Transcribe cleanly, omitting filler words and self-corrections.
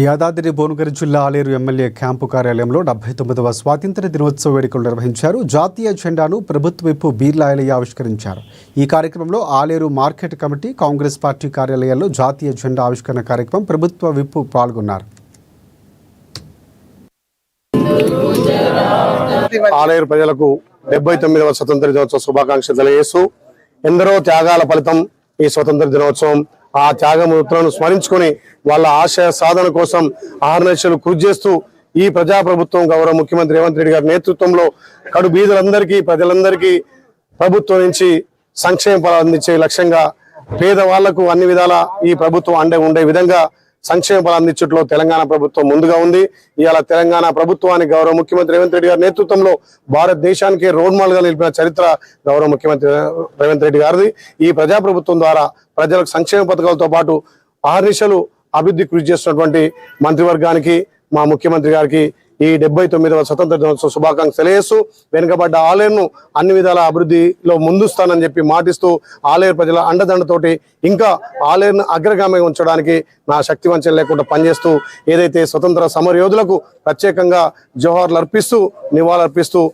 యాదాద్రి భువనగిరి జిల్లా Aleru MLA camp కార్యాలయంలో 79వ స్వాతంత్ర్య దినోత్సవ వేడుకలు నిర్వహించారు. జాతీయ జెండాను ప్రభుత్వ విప్ బీర్లా ఐలయ్య ఆవిష్కరించారు. ఈ కార్యక్రమంలో Aleru market committee, Congress party కార్యాలయాల్లో జాతీయ జెండా ఆవిష్కరణ కార్యక్రమం ప్రభుత్వ విప్ పాల్గొన్నారు. ఆలేరు ప్రజలకు 79వ స్వతంత్ర దినోత్సవ శుభాకాంక్షలు తెలియజేస్తూ, ఎందరో త్యాగాల ఫలితం ఈ స్వతంత్ర దినోత్సవం. ఆ త్యాగమూర్తులను స్మరించుకొని వాళ్ళ ఆశయ సాధన కోసం ఆహర్నిశలు కృషి చేస్తూ ఈ ప్రజాప్రభుత్వం గౌరవ ముఖ్యమంత్రి రేవంత్ రెడ్డి గారి నేతృత్వంలో కడు బీదలందరికీ, ప్రజలందరికీ ప్రభుత్వం నుంచి సంక్షేమ ఫలాలు అందించే లక్ష్యంగా పేదవాళ్లకు అన్ని విధాల ఈ ప్రభుత్వం అండే ఉండే విధంగా సంక్షేమ ఫలాలు అందించట్లో తెలంగాణ ప్రభుత్వం ముందుగా ఉంది. ఇవాళ తెలంగాణ ప్రభుత్వానికి గౌరవ ముఖ్యమంత్రి రేవంత్ రెడ్డి గారి నేతృత్వంలో భారతదేశానికి రోడ్ మోడల్ గా నిలిపిన చరిత్ర గౌరవ ముఖ్యమంత్రి రేవంత్ రెడ్డి గారిది. ఈ ప్రజాప్రభుత్వం ద్వారా ప్రజలకు సంక్షేమ పథకాలతో పాటు ఆహర్నిశలు అభివృద్ధి కృషి చేస్తున్నటువంటి మంత్రివర్గానికి, మా ముఖ్యమంత్రి గారికి ఈ 79వ స్వతంత్ర దినోత్సవ శుభాకాంక్షలు తెలియజేస్తూ, వెనుకబడ్డ ఆలేరును అన్ని విధాల అభివృద్ధిలో ముందుస్తానని చెప్పి మాటిస్తూ, ఆలేరు ప్రజల అండదండతోటి ఇంకా ఆలేరును అగ్రగామిగా ఉంచడానికి నా శక్తి వంచన లేకుండా పనిచేస్తూ, ఏదైతే స్వతంత్ర సమరయోధులకు ప్రత్యేకంగా జోహార్లు అర్పిస్తూ నివాళులర్పిస్తూ